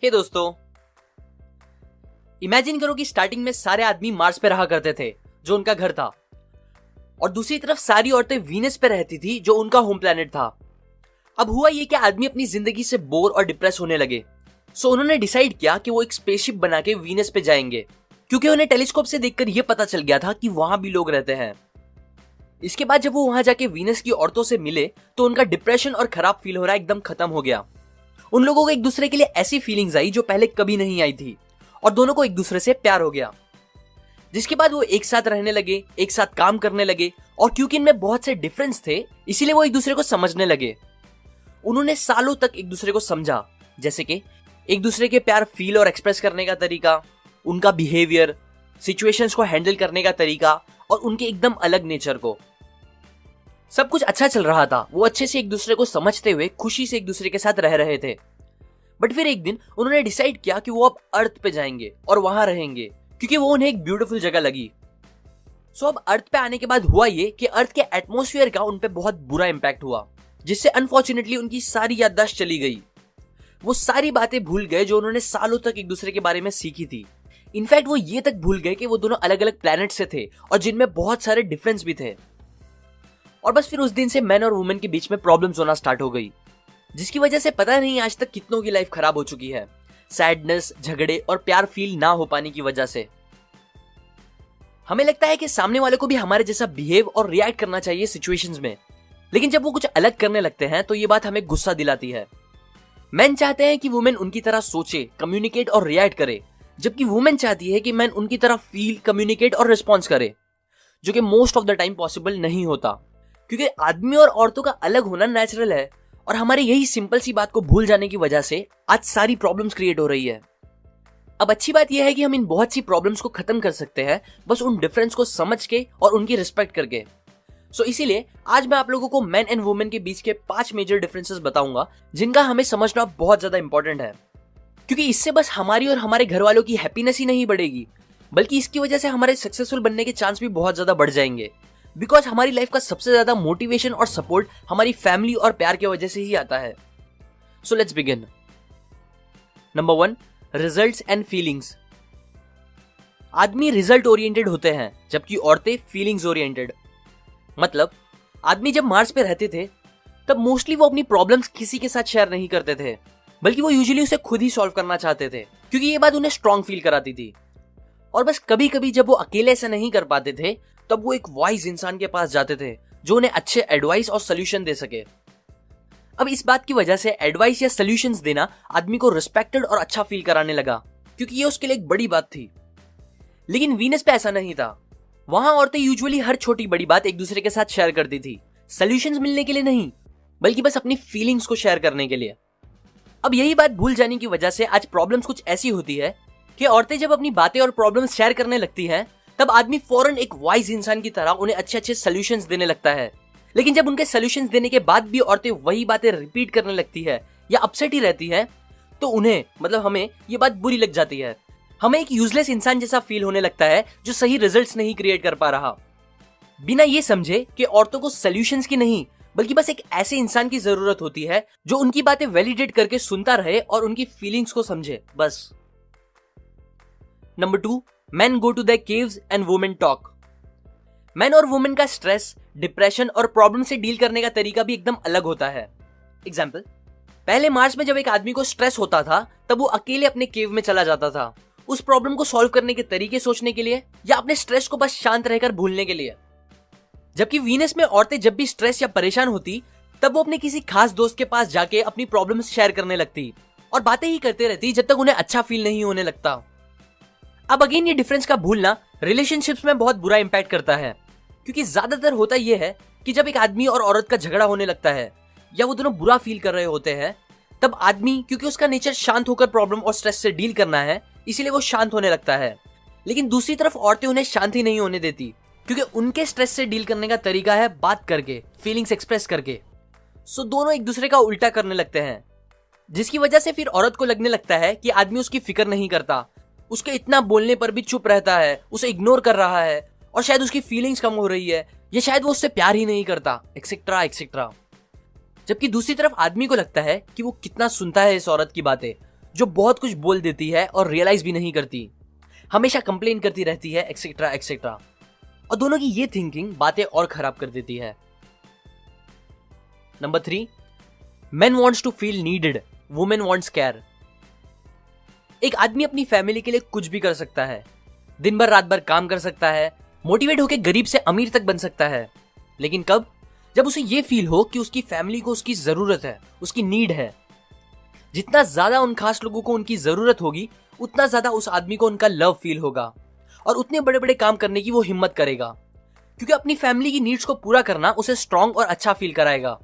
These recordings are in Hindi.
हे दोस्तों, इमेजिन करो कि स्टार्टिंग में सारे आदमी मार्स पे रहा करते थे जो उनका घर था, और दूसरी तरफ सारी औरतें वीनस पे रहती थी जो उनका होम प्लेनेट था। अब हुआ ये कि आदमी अपनी जिंदगी से बोर और डिप्रेस होने लगे। सो उन्होंने डिसाइड किया कि वो एक स्पेसशिप बना के वीनस पे जाएंगे, क्योंकि उन्हें टेलीस्कोप से देखकर यह पता चल गया था कि वहां भी लोग रहते हैं। इसके बाद जब वो वहां जाके वीनस की औरतों से मिले तो उनका डिप्रेशन और खराब फील हो रहा एकदम खत्म हो गया। उन लोगों को एक दूसरे के लिए ऐसी फीलिंग्स आई जो पहले कभी नहीं आई थी, और दोनों को एक दूसरे से प्यार हो गया। जिसके बाद वो एक साथ रहने लगे, एक साथ काम करने लगे, और क्योंकि इनमें बहुत से डिफरेंस थे इसीलिए वो एक दूसरे को समझने लगे। उन्होंने सालों तक एक दूसरे को समझा, जैसे कि एक दूसरे के प्यार फील और एक्सप्रेस करने का तरीका, उनका बिहेवियर, सिचुएशंस को हैंडल करने का तरीका और उनके एकदम अलग नेचर को। सब कुछ अच्छा चल रहा था, वो अच्छे से एक दूसरे को समझते हुए खुशी से एक दूसरे के साथ रह रहे थे। बट फिर एक दिन उन्होंने डिसाइड किया कि वो अब अर्थ पे जाएंगे और वहां रहेंगे, क्योंकि वो उन्हें एक ब्यूटीफुल जगह लगी। सो अब अर्थ पे आने के बाद हुआ ये कि अर्थ के एटमॉस्फेयर का उन पे बहुत बुरा इंपैक्ट हुआ, जिससे अनफॉर्चुनेटली उनकी सारी याददाश्त चली गई। वो सारी बातें भूल गए जो उन्होंने सालों तक एक दूसरे के बारे में सीखी थी। इनफैक्ट वो ये तक भूल गए कि वो दोनों अलग अलग प्लैनेट से थे और जिनमें बहुत सारे डिफरेंस भी थे। और बस फिर उस दिन से मैन और वुमेन के बीच में प्रॉब्लम्स होना स्टार्ट हो गई, जिसकी वजह से पता नहीं आज तक कितनों की लाइफ खराब हो चुकी है, सैडनेस, झगड़े और प्यार फील ना हो पाने की वजह से। हमें लगता है कि सामने वाले को भी हमारे जैसा बिहेव और रिएक्ट करना चाहिए सिचुएशंस में, लेकिन जब वो कुछ अलग करने लगते हैं तो ये बात हमें गुस्सा दिलाती है। मैन चाहते हैं कि वुमेन उनकी तरह सोचे, कम्युनिकेट और रिएक्ट करे, जबकि वुमेन चाहती है कि मैन उनकी तरह फील, कम्युनिकेट और रिस्पॉन्स करे, जो कि most of the time possible नहीं होता, क्योंकि आदमी और औरतों का अलग होना नेचुरल है। और हमारे यही सिंपल सी बात को भूल जाने की वजह से आज सारी प्रॉब्लम्स क्रिएट हो रही है। अब अच्छी बात यह है कि हम इन बहुत सी प्रॉब्लम्स को खत्म कर सकते हैं, बस उन डिफरेंस को समझ के और उनकी रिस्पेक्ट करके। सो इसीलिए आज मैं आप लोगों को मैन एंड वुमेन के बीच के 5 मेजर डिफरेंसेस बताऊंगा, जिनका हमें समझना बहुत ज्यादा इंपॉर्टेंट है, क्योंकि इससे बस हमारी और हमारे घर वालों की हैप्पीनेस ही नहीं बढ़ेगी, बल्कि इसकी वजह से हमारे सक्सेसफुल बनने के चांस भी बहुत ज्यादा बढ़ जाएंगे। बिकॉज हमारी लाइफ का सबसे ज्यादा मोटिवेशन और सपोर्ट हमारी फैमिली और प्यार की वजह से ही आता है। So let's begin. Number 1, results and feelings. आदमी रिजल्ट ओरिएंटेड होते हैं, जबकि औरतें फीलिंग्स ओरिएंटेड। मतलब आदमी जब मार्स पे रहते थे तब मोस्टली वो अपनी प्रॉब्लम्स किसी के साथ शेयर नहीं करते थे, बल्कि वो यूजुअली उसे खुद ही सॉल्व करना चाहते थे, क्योंकि ये बात उन्हें स्ट्रांग फील कराती थी। और बस कभी कभी जब वो अकेले ऐसा नहीं कर पाते थे तब वो एक वाइज इंसान के पास जाते थे जो उन्हें अच्छे एडवाइस और सोल्यूशन दे सके। अब इस बात की वजह से एडवाइस या सोल्यूशंस देना आदमी को रिस्पेक्टेड और अच्छा फील कराने लगा, क्योंकि ये उसके लिए एक बड़ी बात थी। लेकिन वीनस पे ऐसा नहीं था। वहां औरतें यूजुअली हर छोटी बड़ी बात एक दूसरे के साथ शेयर करती थी, सोल्यूशंस मिलने के लिए नहीं, बल्कि बस अपनी फीलिंग्स को शेयर करने के लिए। अब यही बात भूल जाने की वजह से आज प्रॉब्लम्स कुछ ऐसी होती है कि औरतें जब अपनी बातें और प्रॉब्लम्स शेयर करने लगती हैं तब आदमी फौरन एक वाइज इंसान की तरह उन्हें अच्छे अच्छे सोल्यूशंस देने लगता है। लेकिन जब उनके सोल्यूशंस देने के बाद भी औरतें वही बातें रिपीट करने लगती है या अपसेट ही रहती है, तो उन्हें मतलब हमें ये बात बुरी लग जाती है। हमें एक यूजलेस इंसान जैसा फील होने लगता है जो सही रिजल्ट्स नहीं क्रिएट कर पा रहा, बिना ये समझे कि औरतों को सोल्यूशंस की नहीं बल्कि बस एक ऐसे इंसान की जरूरत होती है जो उनकी बातें वैलिडेट करके सुनता रहे और उनकी फीलिंग्स को समझे, बस। Number 2, men go to their caves and women talk। Man और वुमेन का स्ट्रेस, डिप्रेशन और प्रॉब्लम से डील करने का तरीका भी एकदम अलग होता है। एग्जाम्पल, पहले मार्च में जब एक आदमी को स्ट्रेस होता था तब वो अकेले अपने केव में चला जाता था, उस प्रॉब्लम को सॉल्व करने के तरीके सोचने के लिए या अपने स्ट्रेस को बस शांत रहकर भूलने के लिए। जबकि वीनस में औरतें जब भी स्ट्रेस या परेशान होती तब वो अपने किसी खास दोस्त के पास जाके अपनी प्रॉब्लम्स शेयर करने लगती और बातें ही करते रहती जब तक उन्हें अच्छा फील नहीं होने लगता। अब अगेन ये डिफरेंस का भूलना रिलेशनशिप्स में बहुत बुरा इंपैक्ट करता है, क्योंकि ज्यादातर होता यह है कि जब एक आदमी और औरत का झगड़ा होने लगता है या वो दोनों बुरा फील कर रहे होते हैं, तब आदमी, क्योंकि उसका नेचर शांत होकर प्रॉब्लम और स्ट्रेस से डील करना है, इसीलिए वो शांत होने लगता है। लेकिन दूसरी तरफ औरतें उन्हें शांति नहीं होने देती, क्योंकि उनके स्ट्रेस से डील करने का तरीका है बात करके, फीलिंग्स एक्सप्रेस करके। सो दोनों एक दूसरे का उल्टा करने लगते हैं, जिसकी वजह से फिर औरत को लगने लगता है कि आदमी उसकी फिक्र नहीं करता, उसके इतना बोलने पर भी चुप रहता है, उसे इग्नोर कर रहा है और शायद उसकी फीलिंग्स कम हो रही है या शायद वो उससे प्यार ही नहीं करता, एक्सेट्रा एक्सेट्रा। जबकि दूसरी तरफ आदमी को लगता है कि वो कितना सुनता है इस औरत की बातें, जो बहुत कुछ बोल देती है और रियलाइज भी नहीं करती, हमेशा कंप्लेन करती रहती है, एक्सेट्रा एक्सेट्रा। और दोनों की ये थिंकिंग बातें और खराब कर देती है। Number 3, men wants to feel needed, women wants care। एक आदमी अपनी फैमिली के लिए कुछ भी कर सकता है, दिन भर रात भर काम कर सकता है, मोटिवेट होकर गरीब से अमीर तक बन सकता है, लेकिन कब? जब उसे ये फील हो कि उसकी फैमिली को उसकी जरूरत है, उसकी नीड है। जितना ज्यादा उन खास लोगों को उनकी जरूरत होगी, उतना ज्यादा उस आदमी को उनका लव फील होगा और उतने बड़े बड़े काम करने की वो हिम्मत करेगा, क्योंकि अपनी फैमिली की नीड्स को पूरा करना उसे स्ट्रांग और अच्छा फील कराएगा।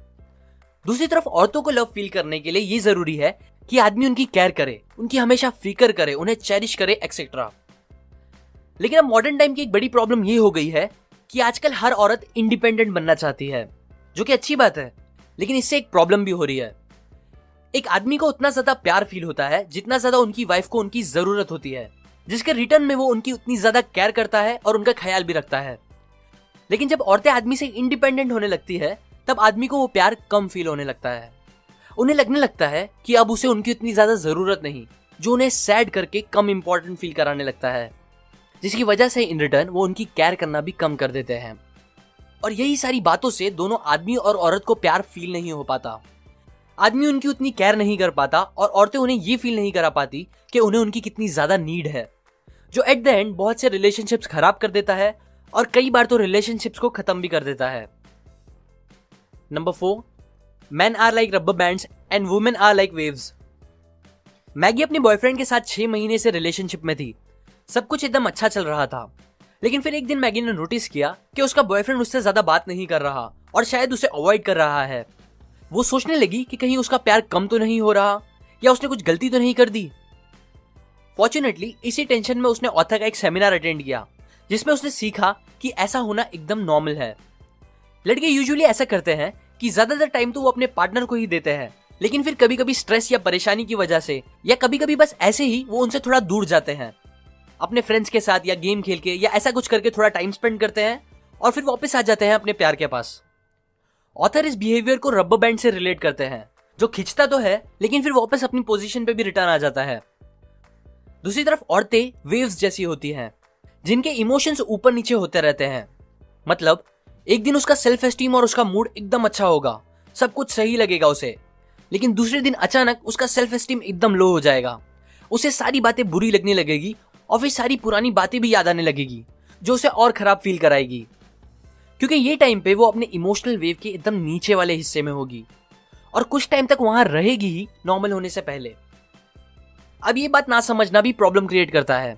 दूसरी तरफ औरतों को लव फील करने के लिए ये जरूरी है कि आदमी उनकी केयर करे, उनकी हमेशा फिक्र करे, उन्हें चेरिश करे, एक्सेट्रा। लेकिन अब मॉडर्न टाइम की एक बड़ी प्रॉब्लम ये हो गई है कि आजकल हर औरत इंडिपेंडेंट बनना चाहती है, जो कि अच्छी बात है, लेकिन इससे एक प्रॉब्लम भी हो रही है। एक आदमी को उतना ज्यादा प्यार फील होता है जितना ज्यादा उनकी वाइफ को उनकी जरूरत होती है, जिसके रिटर्न में वो उनकी उतनी ज्यादा केयर करता है और उनका ख्याल भी रखता है। लेकिन जब औरतें आदमी से इंडिपेंडेंट होने लगती है, तब आदमी को वो प्यार कम फील होने लगता है। उन्हें लगने लगता है कि अब उसे उनकी उतनी ज्यादा जरूरत नहीं, जो उन्हें सैड करके कम इंपॉर्टेंट फील कराने लगता है, जिसकी वजह से इन रिटर्न वो उनकी केयर करना भी कम कर देते हैं। और यही सारी बातों से दोनों आदमी और औरत को प्यार फील नहीं हो पाता। आदमी उनकी उतनी केयर नहीं कर पाता और औरतें उन्हें ये फील नहीं करा पाती कि उन्हें उनकी कितनी ज्यादा नीड है, जो एट द एंड बहुत से रिलेशनशिप्स खराब कर देता है और कई बार तो रिलेशनशिप्स को खत्म भी कर देता है। Number 4, men are like rubber bands and women are like waves। Maggi अपने बॉयफ्रेंड के साथ 6 महीने से रिलेशनशिप में थी, सब कुछ एकदम अच्छा चल रहा था। लेकिन फिर एक दिन मैगी ने नोटिस किया कि उसका बॉयफ्रेंड उससे ज्यादा बात नहीं कर रहा और शायद उसे अवॉइड कर रहा है। वो सोचने लगी कि कहीं उसका प्यार कम तो नहीं हो रहा या उसने कुछ गलती तो नहीं कर दी। फॉर्चुनेटली इसी टेंशन में उसने ऑथर का एक सेमिनार अटेंड किया, जिसमें उसने सीखा कि ऐसा होना एकदम नॉर्मल है। लड़के यूजुअली ऐसा करते हैं कि ज्यादातर टाइम तो वो अपने पार्टनर को ही देते हैं, लेकिन फिर कभी कभी स्ट्रेस या परेशानी की वजह से या कभी कभी बस ऐसे ही वो उनसे थोड़ा दूर जाते हैं, अपने फ्रेंड्स के साथ या गेम खेल के या ऐसा कुछ करके थोड़ा टाइम स्पेंड करते हैं और फिर वापस आ जाते हैं अपने प्यार के पास। ऑथर इस बिहेवियर को रबर बैंड से रिलेट करते हैं, जो खिंचता तो है लेकिन फिर वापस अपनी पोजीशन पे भी रिटर्न आ जाता है। दूसरी तरफ औरतें वेव्स जैसी होती हैं, जिनके इमोशंस ऊपर नीचे होते रहते हैं। मतलब एक दिन उसका सेल्फ एस्टीम और उसका मूड एकदम अच्छा होगा, सब कुछ सही लगेगा उसे, लेकिन दूसरे दिन अचानक उसका सेल्फ एस्टीम एकदम लो हो जाएगा, उसे सारी बातें बुरी लगने लगेगी और फिर सारी पुरानी बातें भी याद आने लगेगी, जो उसे और खराब फील कराएगी, क्योंकि ये टाइम पे वो अपने इमोशनल वेव के एकदम नीचे वाले हिस्से में होगी और कुछ टाइम तक वहां रहेगी ही नॉर्मल होने से पहले। अब ये बात ना समझना भी प्रॉब्लम क्रिएट करता है,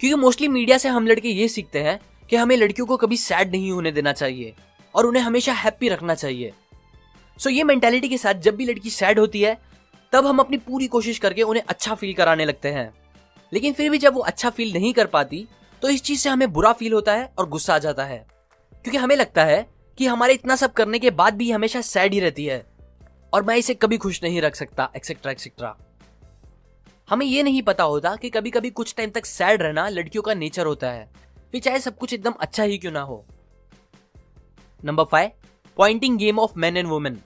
क्योंकि मोस्टली मीडिया से हम लड़के ये सीखते हैं कि हमें लड़कियों को कभी सैड नहीं होने देना चाहिए और उन्हें हमेशा हैप्पी रखना चाहिए। सो ये मेंटालिटी के साथ जब भी लड़की सैड होती है, तब हम अपनी पूरी कोशिश करके उन्हें अच्छा फील कराने लगते हैं, लेकिन फिर भी जब वो अच्छा फील नहीं कर पाती तो इस चीज से हमें बुरा फील होता है और गुस्सा आ जाता है, क्योंकि हमें लगता है कि हमारे इतना सब करने के बाद भी हमेशा सैड ही रहती है और मैं इसे कभी खुश नहीं रख सकता, एक्सेट्रा एक्सेट्रा। हमें ये नहीं पता होता कि कभी कभी कुछ टाइम तक सैड रहना लड़कियों का नेचर होता है, फिर चाहे सब कुछ एकदम अच्छा ही क्यों ना हो। Number 5, pointing game of men and women.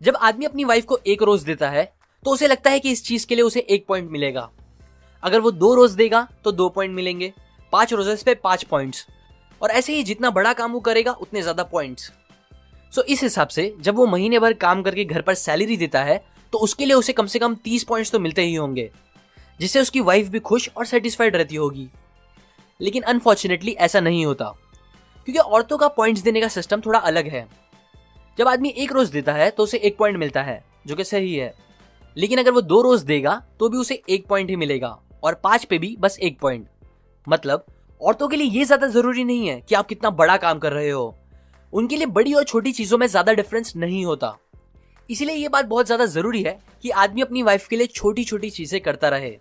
जब आदमी अपनी वाइफ को 1 रोज देता है तो उसे लगता है कि इस चीज के लिए उसे 1 पॉइंट मिलेगा। अगर वो 2 रोज देगा तो 2 पॉइंट मिलेंगे, 5 रोजेस पे 5 पॉइंट्स, और ऐसे ही जितना बड़ा काम वो करेगा उतने ज्यादा पॉइंट्स। सो इस हिसाब से जब वो महीने भर काम करके घर पर सैलरी देता है तो उसके लिए उसे कम से कम 30 पॉइंट्स तो मिलते ही होंगे, जिससे उसकी वाइफ भी खुश और सेटिस्फाइड रहती होगी। लेकिन अनफॉर्चुनेटली ऐसा नहीं होता, क्योंकि औरतों का पॉइंट्स देने का सिस्टम थोड़ा अलग है। जब आदमी 1 रोज देता है तो उसे 1 पॉइंट मिलता है, जो कि सही है, लेकिन अगर वो 2 रोज देगा तो भी उसे 1 पॉइंट ही मिलेगा और 5 पे भी बस 1 पॉइंट। मतलब औरतों के लिए ये ज्यादा जरूरी नहीं है कि आप कितना बड़ा काम कर रहे हो, उनके लिए बड़ी और छोटी चीजों में ज्यादा डिफरेंस नहीं होता। इसीलिए ये बात बहुत ज्यादा जरूरी है कि आदमी अपनी वाइफ के लिए छोटी छोटी चीजें करता रहे,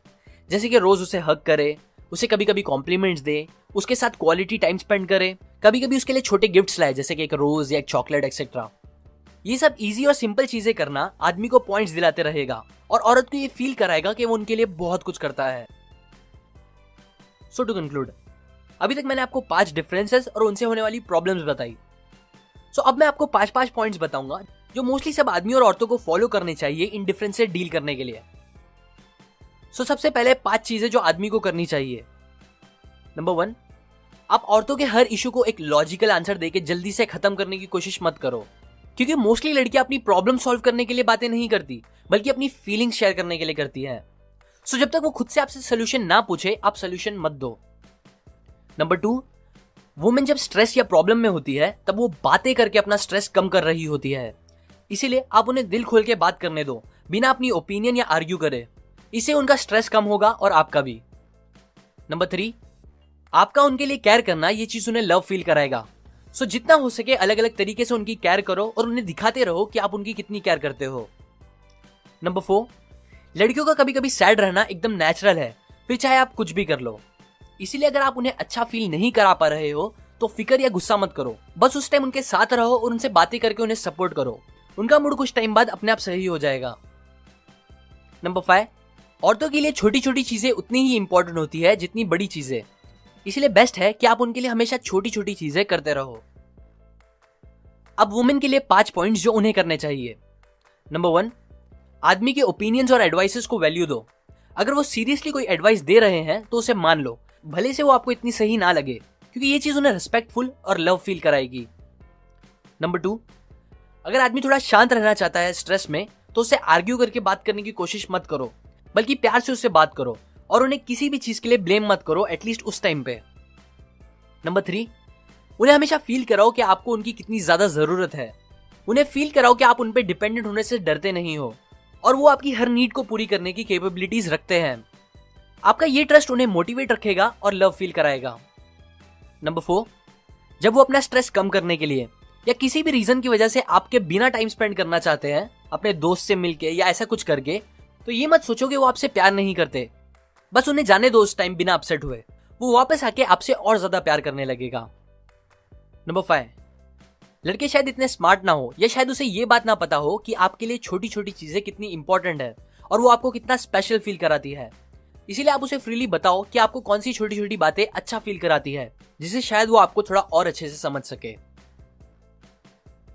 जैसे कि रोज उसे हग करे, उसे कभी कभी कॉम्प्लीमेंट्स दे, उसके साथ क्वालिटी टाइम स्पेंड करे, कभी कभी उसके लिए छोटे गिफ्ट्स लाए जैसे कि एक रोज या एक चॉकलेट एक्सेट्रा। ये सब इजी और सिंपल चीजें करना आदमी को पॉइंट्स दिलाते रहेगा और औरत को ये फील कराएगा कि वो उनके लिए बहुत कुछ करता है। सो टू कंक्लूड, अभी तक मैंने आपको 5 डिफरेंसेस और उनसे होने वाली प्रॉब्लम्स बताई। सो अब मैं आपको 5 पॉइंट्स बताऊंगा जो मोस्टली सब आदमी और औरतों को फॉलो करने चाहिए इन डिफरेंस से डील करने के लिए। सो सबसे पहले 5 चीजें जो आदमी को करनी चाहिए। नंबर 1, आप औरतों के हर इशू को एक लॉजिकल आंसर देके जल्दी से खत्म करने की कोशिश मत करो, क्योंकि मोस्टली लड़कियां अपनी प्रॉब्लम सॉल्व करने के लिए बातें नहीं करती, बल्कि अपनी फीलिंग्स शेयर करने के लिए करती हैं। सो जब तक वो खुद से आपसे सोल्यूशन ना पूछे, आप सोल्यूशन मत दो। नंबर 2, वुमेन जब स्ट्रेस या प्रॉब्लम में होती है तब वो बातें करके अपना स्ट्रेस कम कर रही होती है, इसीलिए आप उन्हें दिल खोल के बात करने दो, बिना अपनी ओपिनियन या आर्ग्यू करे। इससे उनका स्ट्रेस कम होगा और आपका भी। नंबर 3, आपका उनके लिए केयर करना, ये चीज उन्हें लव फील कराएगा। सो जितना हो सके अलग अलग तरीके से उनकी केयर करो और उन्हें दिखाते रहो कि आप उनकी कितनी केयर करते हो। नंबर 4, लड़कियों का कभी कभी सैड रहना एकदम नेचुरल है, फिर चाहे आप कुछ भी कर लो। इसीलिए अगर आप उन्हें अच्छा फील नहीं करा पा रहे हो तो फिक्र या गुस्सा मत करो, बस उस टाइम उनके साथ रहो और उनसे बातें करके उन्हें सपोर्ट करो। उनका मूड कुछ टाइम बाद अपने आप सही हो जाएगा। नंबर 5, औरतों के लिए छोटी छोटी चीजें उतनी ही इंपॉर्टेंट होती है जितनी बड़ी चीजें, इसलिए बेस्ट है कि आप उनके लिए हमेशा छोटी छोटी चीजें करते रहो। अब वुमेन के लिए 5 पॉइंट्स जो उन्हें करने चाहिए। नंबर 1, आदमी के ओपिनियंस और एडवाइसेस को वैल्यू दो। अगर वो सीरियसली कोई एडवाइस दे रहे हैं तो उसे मान लो, भले से वो आपको इतनी सही ना लगे, क्योंकि ये चीज उन्हें रिस्पेक्टफुल और लव फील कराएगी। नंबर 2, अगर आदमी थोड़ा शांत रहना चाहता है स्ट्रेस में, तो उसे आर्ग्यू करके बात करने की कोशिश मत करो, बल्कि प्यार से उससे बात करो और उन्हें किसी भी चीज के लिए ब्लेम मत करो, एटलीस्ट उस टाइम पे। नंबर 3, उन्हें हमेशा फील कराओ कि आपको उनकी कितनी ज्यादा जरूरत है। उन्हें फील कराओ कि आप उन पे डिपेंडेंट होने से डरते नहीं हो और वो आपकी हर नीड को पूरी करने की कैपेबिलिटीज रखते हैं। आपका ये ट्रस्ट उन्हें मोटिवेट रखेगा और लव फील कराएगा। नंबर 4, जब वो अपना स्ट्रेस कम करने के लिए या किसी भी रीजन की वजह से आपके बिना टाइम स्पेंड करना चाहते हैं, अपने दोस्त से मिलके या ऐसा कुछ करके, तो ये मत सोचो कि वो आपसे प्यार नहीं करते। बस उन्हें जाने दो उस टाइम बिना अपसेट हुए, वो वापस आके आपसे और ज्यादा प्यार करने लगेगा। नंबर 5, लड़के शायद इतने स्मार्ट ना हो या शायद उसे ये बात ना पता हो कि आपके लिए छोटी छोटी चीजें कितनी इंपॉर्टेंट है और वो आपको कितना स्पेशल फील कराती है। इसीलिए आप उसे फ्रीली बताओ कि आपको कौन सी छोटी छोटी बातें अच्छा फील कराती है, जिससे शायद वो आपको थोड़ा और अच्छे से समझ सके।